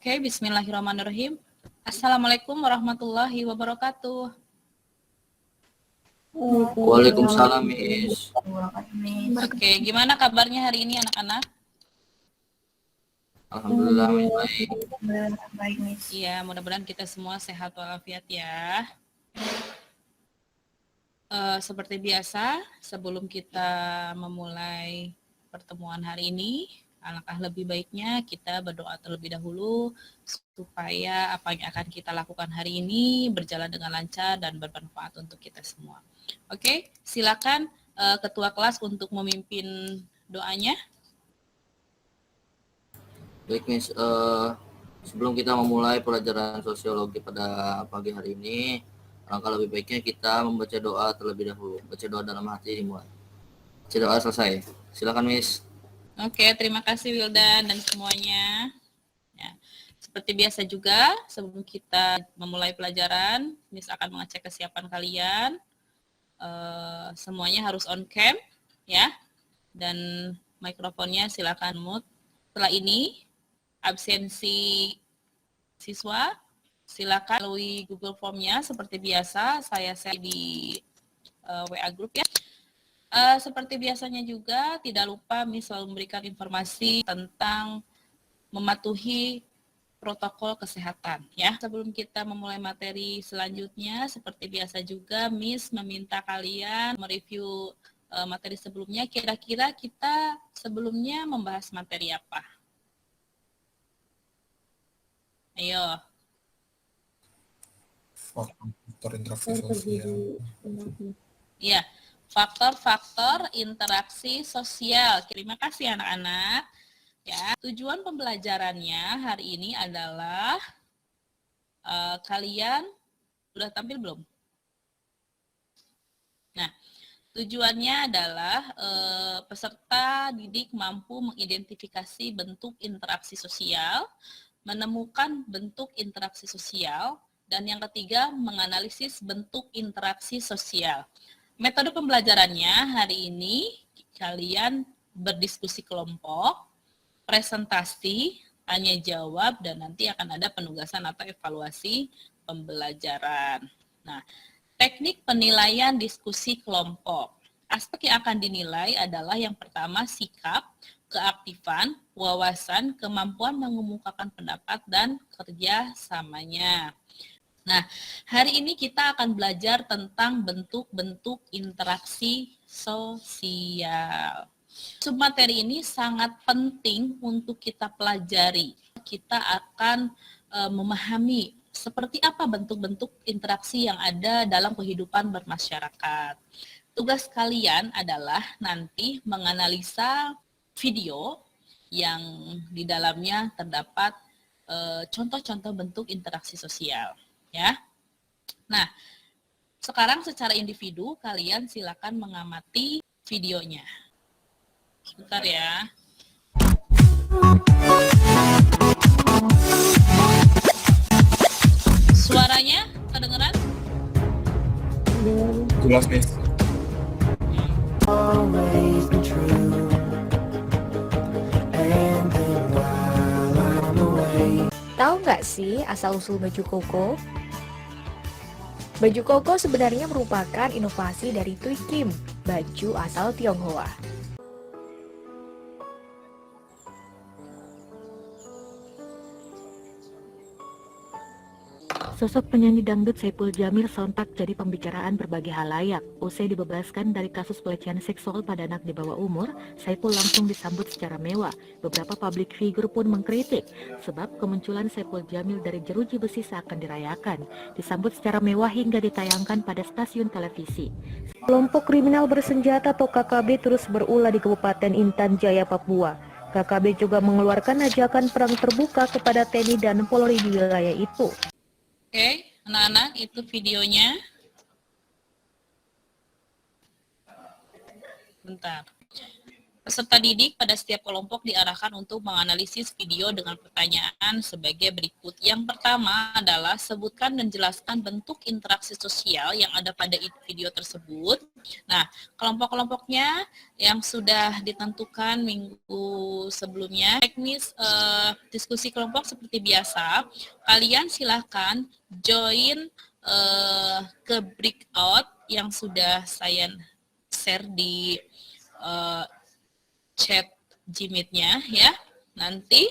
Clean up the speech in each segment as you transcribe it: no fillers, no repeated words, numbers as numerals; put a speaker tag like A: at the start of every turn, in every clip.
A: Oke, bismillahirrahmanirrahim. Assalamualaikum warahmatullahi wabarakatuh.
B: Waalaikumsalam, Miss.
A: Oke, gimana kabarnya hari ini anak-anak?
B: Alhamdulillah, Miss, baik.
C: Baik, Miss.
A: Iya, mudah-mudahan kita semua sehat walafiat ya. Seperti biasa, sebelum kita memulai pertemuan hari ini, alangkah lebih baiknya kita berdoa terlebih dahulu supaya apa yang akan kita lakukan hari ini berjalan dengan lancar dan bermanfaat untuk kita semua. Oke, silakan ketua kelas untuk memimpin doanya.
B: Baik, Miss. Sebelum kita memulai pelajaran sosiologi pada pagi hari ini, alangkah lebih baiknya kita membaca doa terlebih dahulu. Baca doa dalam hati dimulai. Baca doa selesai. Silakan, Miss.
A: Oke, terima kasih Wildan dan semuanya. Ya, seperti biasa juga, sebelum kita memulai pelajaran, Miss akan mengecek kesiapan kalian. Semuanya harus on cam, ya. Dan mikrofonnya silakan mute. Setelah ini, absensi siswa, silakan melalui Google Form-nya seperti biasa. Saya share di WA Group ya. Seperti biasanya juga, tidak lupa Miss selalu memberikan informasi tentang mematuhi protokol kesehatan ya. Sebelum kita memulai materi selanjutnya, seperti biasa juga Miss meminta kalian mereview materi sebelumnya. Kira-kira kita sebelumnya membahas materi apa? Ayo.
D: Faktor interaksi sosial.
A: Iya, faktor-faktor interaksi sosial. Terima kasih anak-anak. Ya, tujuan pembelajarannya hari ini adalah kalian sudah tampil belum? Nah, tujuannya adalah peserta didik mampu mengidentifikasi bentuk interaksi sosial, menemukan bentuk interaksi sosial, dan yang ketiga menganalisis bentuk interaksi sosial. Metode pembelajarannya hari ini kalian berdiskusi kelompok, presentasi, tanya jawab, dan nanti akan ada penugasan atau evaluasi pembelajaran. Nah, teknik penilaian diskusi kelompok. Aspek yang akan dinilai adalah yang pertama sikap, keaktifan, wawasan, kemampuan mengemukakan pendapat, dan kerjasamanya. Nah, hari ini kita akan belajar tentang bentuk-bentuk interaksi sosial. Submateri ini sangat penting untuk kita pelajari. Kita akan memahami seperti apa bentuk-bentuk interaksi yang ada dalam kehidupan bermasyarakat. Tugas kalian adalah nanti menganalisa video yang di dalamnya terdapat contoh-contoh bentuk interaksi sosial. Ya. Nah, sekarang secara individu kalian silakan mengamati videonya. Sebentar ya. Suaranya kedengeran?
D: Jelas, Miss.
E: Tahu nggak sih asal-usul baju koko? Baju koko sebenarnya merupakan inovasi dari Tui Kim, baju asal Tionghoa.
F: Sosok penyanyi dangdut Saipul Jamil sontak jadi pembicaraan berbagai halayak. Usai dibebaskan dari kasus pelecehan seksual pada anak di bawah umur, Saipul langsung disambut secara mewah. Beberapa publik figur pun mengkritik, sebab kemunculan Saipul Jamil dari jeruji besi seakan dirayakan. Disambut secara mewah hingga ditayangkan pada stasiun televisi. Kelompok kriminal bersenjata atau KKB terus berulah di Kabupaten Intan Jaya, Papua. KKB juga mengeluarkan ajakan perang terbuka kepada TNI dan Polri di wilayah itu.
A: Oke, anak-anak, itu videonya. Bentar. Peserta didik pada setiap kelompok diarahkan untuk menganalisis video dengan pertanyaan sebagai berikut. Yang pertama adalah sebutkan dan jelaskan bentuk interaksi sosial yang ada pada video tersebut. Nah, kelompok-kelompoknya yang sudah ditentukan minggu sebelumnya. Teknis diskusi kelompok seperti biasa, kalian silahkan join ke breakout yang sudah saya share di chat Gmeet-nya ya. Nanti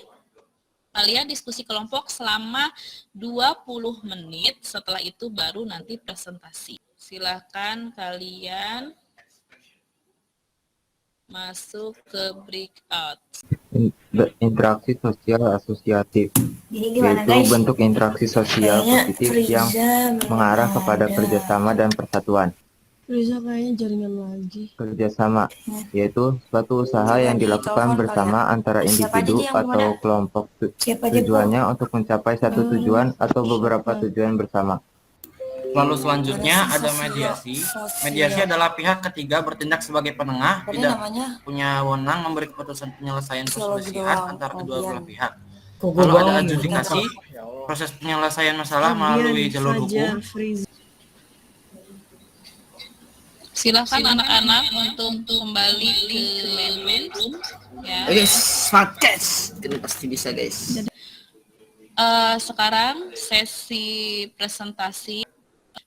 A: kalian diskusi kelompok selama 20 menit, setelah itu baru nanti presentasi. Silakan kalian masuk ke breakout.
C: Interaksi sosial asosiatif,
G: Jadi gimana
C: yaitu
G: guys?
C: bentuk interaksi sosial
G: Kayaknya
C: positif
G: Friza
C: yang
G: belum
C: mengarah kepada
G: ada.
C: kerjasama dan persatuan.
H: Riza kayaknya jaringan lagi.
C: Kerjasama, yaitu suatu usaha yang dilakukan bersama antara
G: Siapa aja
C: individu
G: yang belum
C: atau
G: ada?
C: kelompok.
G: Siapa aja, Bu?
C: Tujuannya untuk mencapai satu tujuan atau beberapa tujuan bersama.
I: Lalu selanjutnya ada
G: Sosial.
I: mediasi. Mediasi adalah pihak ketiga bertindak sebagai penengah,
G: Tadi
I: tidak
G: namanya
I: punya wewenang memberi keputusan penyelesaian
G: Sosiologi
I: perselisihan
G: doang,
I: antar kedua
G: kemudian.
I: belah pihak.
G: Kugu
I: Lalu ada
G: bohong.
I: adjudikasi, proses penyelesaian masalah melalui jalur hukum.
H: Friza.
A: Silakan anak-anak untuk kembali ke main room ya.
B: Guys, smart guys. Kita pasti bisa guys.
A: Sekarang sesi presentasi.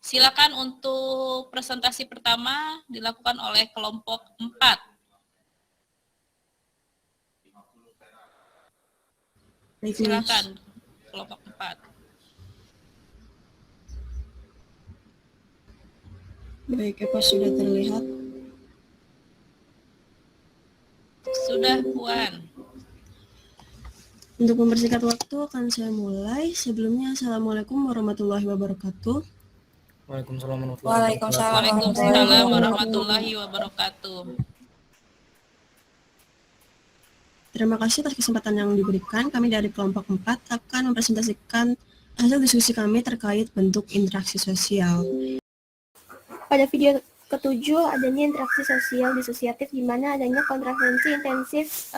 A: Silakan untuk presentasi pertama dilakukan oleh kelompok 4. Silakan kelompok 4.
H: Baik, Eva sudah terlihat.
A: Sudah, Puan.
H: Untuk mempersingkat waktu akan saya mulai. Sebelumnya, Assalamualaikum warahmatullahi wabarakatuh.
I: Waalaikumsalam
A: Waalaikumsalam warahmatullahi wabarakatuh.
H: Terima kasih atas kesempatan yang diberikan. Kami dari kelompok 4 akan mempresentasikan hasil diskusi kami terkait bentuk interaksi sosial.
J: Pada video ketujuh adanya interaksi sosial disosiatif di mana adanya kontravensi intensif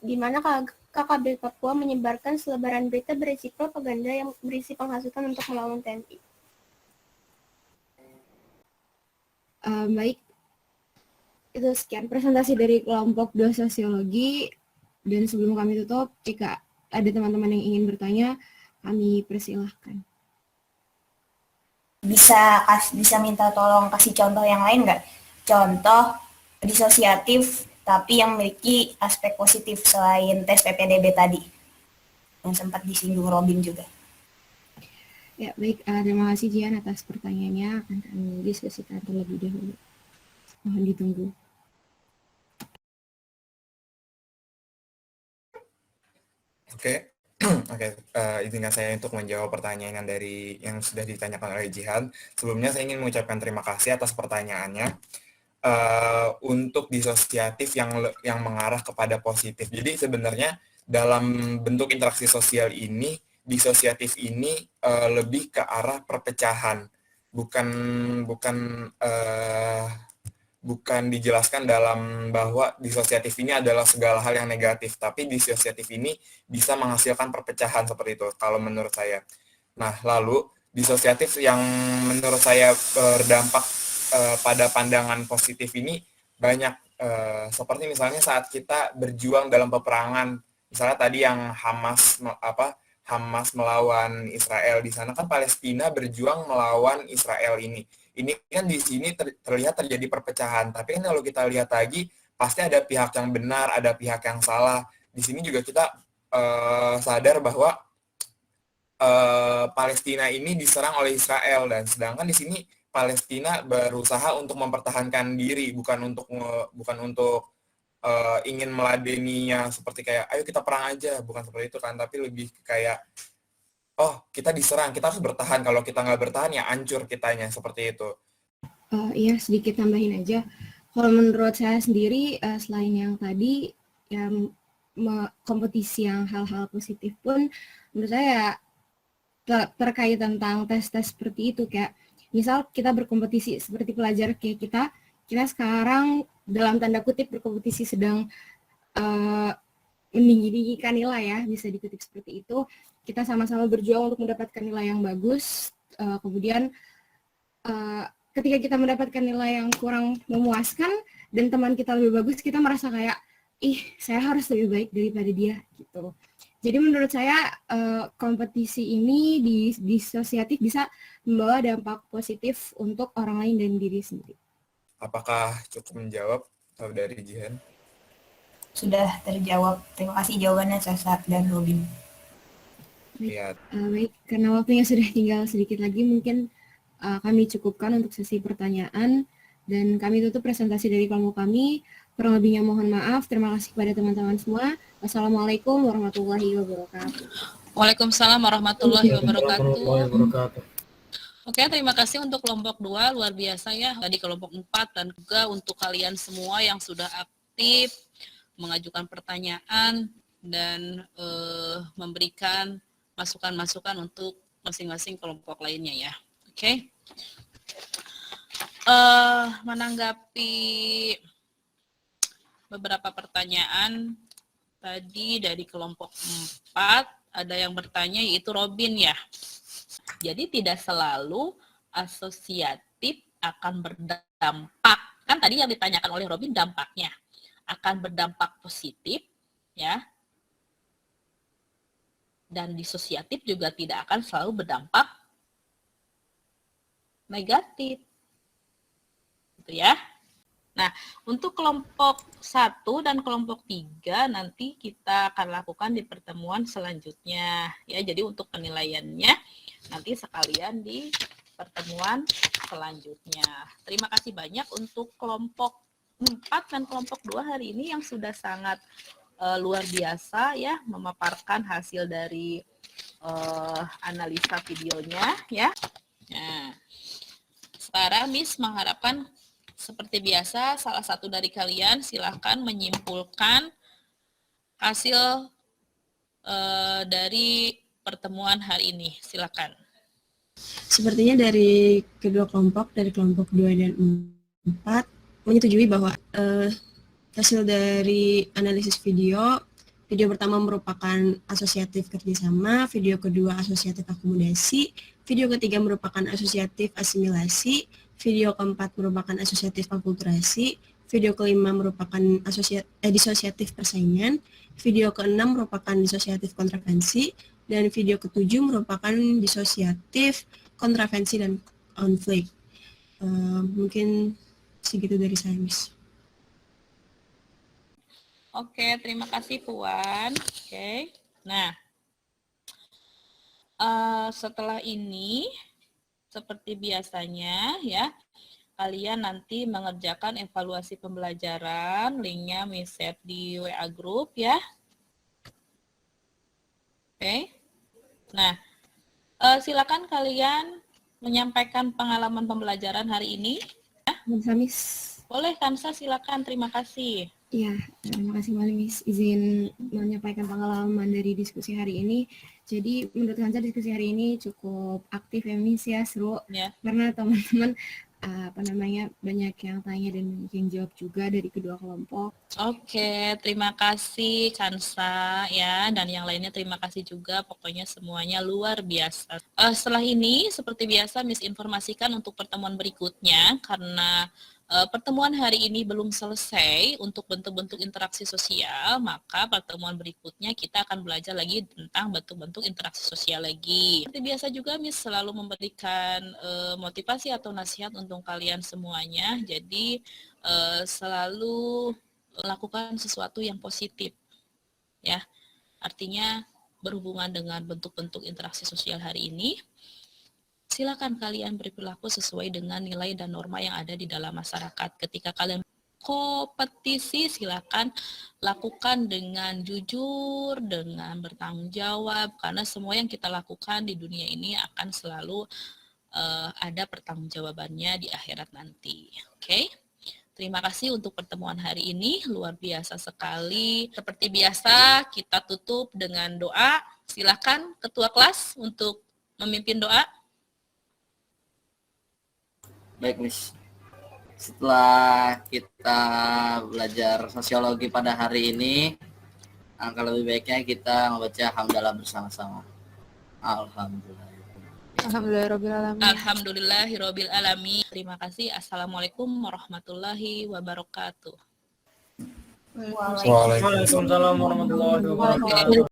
J: di mana KKB Papua menyebarkan selebaran berita berisi propaganda yang berisi penghasutan untuk melawan TNI. Baik, itu sekian presentasi dari kelompok 2 sosiologi, dan sebelum kami tutup, jika ada teman-teman yang ingin bertanya, kami persilahkan.
G: Bisa minta tolong kasih contoh yang lain nggak? Contoh disosiatif tapi yang memiliki aspek positif selain tes PPDB tadi yang sempat disinggung Robin juga.
J: Ya, baik. Terima kasih Jian atas pertanyaannya. Akan kami diskusikan terlebih dahulu. Mohon ditunggu.
D: Oke. Oke, izinkan saya untuk menjawab pertanyaan yang sudah ditanyakan oleh Jihan. Sebelumnya saya ingin mengucapkan terima kasih atas pertanyaannya. Untuk disosiatif yang mengarah kepada positif. Jadi sebenarnya dalam bentuk interaksi sosial ini, disosiatif ini lebih ke arah perpecahan, bukan dijelaskan dalam bahwa disosiatif ini adalah segala hal yang negatif, tapi disosiatif ini bisa menghasilkan perpecahan seperti itu, kalau menurut saya. Nah, lalu disosiatif yang menurut saya berdampak pada pandangan positif ini banyak, seperti misalnya saat kita berjuang dalam peperangan, misalnya tadi yang Hamas melawan Israel, di sana kan Palestina berjuang melawan Israel ini. Ini kan di sini terlihat terjadi perpecahan, tapi kan kalau kita lihat lagi pasti ada pihak yang benar, ada pihak yang salah. Di sini juga kita sadar bahwa Palestina ini diserang oleh Israel, dan sedangkan di sini Palestina berusaha untuk mempertahankan diri, bukan untuk ingin meladeninya seperti kayak ayo kita perang aja, bukan seperti itu kan, tapi lebih kayak oh kita diserang, kita harus bertahan, kalau kita nggak bertahan ya hancur kitanya, seperti itu.
J: Iya, sedikit tambahin aja. Kalau menurut saya sendiri, selain yang tadi, yang kompetisi yang hal-hal positif pun, menurut saya terkait tentang tes-tes seperti itu, kayak misal kita berkompetisi seperti pelajar kayak kita sekarang dalam tanda kutip berkompetisi sedang eh, meninggi-tinggikan nilai ya, bisa dikutip seperti itu. Kita sama-sama berjuang untuk mendapatkan nilai yang bagus. Kemudian ketika kita mendapatkan nilai yang kurang memuaskan dan teman kita lebih bagus, kita merasa kayak, ih, saya harus lebih baik daripada dia gitu. Jadi menurut saya kompetisi ini disosiatif bisa membawa dampak positif untuk orang lain dan diri sendiri.
D: Apakah cukup menjawab dari Jihan?
G: Sudah terjawab. Terima kasih jawabannya Sasa dan Robin.
J: Baik, karena waktunya sudah tinggal sedikit lagi, mungkin kami cukupkan untuk sesi pertanyaan dan kami tutup presentasi dari kelompok kami. Kurang lebihnya mohon maaf. Terima kasih kepada teman-teman semua. Wassalamualaikum warahmatullahi wabarakatuh.
A: Waalaikumsalam warahmatullahi wabarakatuh. Oke, terima kasih untuk kelompok 2, luar biasa ya. Tadi kelompok 4 dan juga untuk kalian semua yang sudah aktif mengajukan pertanyaan dan memberikan masukan-masukan untuk masing-masing kelompok lainnya ya. Oke. Menanggapi beberapa pertanyaan tadi dari kelompok 4, ada yang bertanya yaitu Robin ya. Jadi tidak selalu asosiatif akan berdampak. Kan tadi yang ditanyakan oleh Robin dampaknya akan berdampak positif ya. Dan disosiatif juga tidak akan selalu berdampak negatif. Gitu ya. Nah, untuk kelompok 1 dan kelompok 3 nanti kita akan lakukan di pertemuan selanjutnya. Ya, jadi untuk penilaiannya nanti sekalian di pertemuan selanjutnya. Terima kasih banyak untuk kelompok 4 dan kelompok 2 hari ini yang sudah sangat luar biasa ya memaparkan hasil dari analisa videonya ya. Nah, sekarang Miss mengharapkan seperti biasa salah satu dari kalian silahkan menyimpulkan hasil dari pertemuan hari ini. Silakan.
H: Sepertinya dari kedua kelompok, dari kelompok 2 dan 4, menyetujui bahwa hasil dari analisis video pertama merupakan asosiatif kerjasama, video kedua asosiatif akomodasi, video ketiga merupakan asosiatif asimilasi, video keempat merupakan asosiatif akulturasi, video kelima merupakan disosiatif persaingan, video keenam merupakan disosiatif kontravensi, dan video ketujuh merupakan disosiatif kontravensi dan konflik. Mungkin segitu dari saya, Miss.
A: Oke, terima kasih Puan. Oke, nah setelah ini seperti biasanya ya, kalian nanti mengerjakan evaluasi pembelajaran, linknya Miss share di WA Group ya. Oke, nah silakan kalian menyampaikan pengalaman pembelajaran hari ini. Ya.
J: Miss.
A: Boleh Kansa, silakan. Terima kasih.
J: Ya, terima kasih Mbak Miss izin menyampaikan pengalaman dari diskusi hari ini. Jadi menurut Kansa diskusi hari ini cukup aktif ya Miss ya, seru.
A: Ya.
J: Karena teman-teman banyak yang tanya dan banyak yang jawab juga dari kedua kelompok.
A: Oke, terima kasih Kansa ya, dan yang lainnya terima kasih juga, pokoknya semuanya luar biasa. Setelah ini seperti biasa Miss informasikan untuk pertemuan berikutnya, karena pertemuan hari ini belum selesai untuk bentuk-bentuk interaksi sosial, maka pertemuan berikutnya kita akan belajar lagi tentang bentuk-bentuk interaksi sosial lagi. Seperti biasa juga Miss selalu memberikan motivasi atau nasihat untuk kalian semuanya, jadi selalu lakukan sesuatu yang positif ya, artinya berhubungan dengan bentuk-bentuk interaksi sosial hari ini. Silakan kalian berperilaku sesuai dengan nilai dan norma yang ada di dalam masyarakat. Ketika kalian kompetisi, silakan lakukan dengan jujur, dengan bertanggung jawab, karena semua yang kita lakukan di dunia ini akan selalu ada pertanggungjawabannya di akhirat nanti. Oke? Terima kasih untuk pertemuan hari ini, luar biasa sekali. Seperti biasa, kita tutup dengan doa. Silakan Ketua Kelas untuk memimpin doa.
B: Baik, Miss. setelah kita belajar sosiologi pada hari ini, alangkah lebih baiknya kita membaca hamdalah bersama-sama. Alhamdulillah.
A: Alhamdulillahirabbil alamin. Terima kasih. Assalamualaikum warahmatullahi wabarakatuh.
D: Waalaikumsalam warahmatullahi wabarakatuh.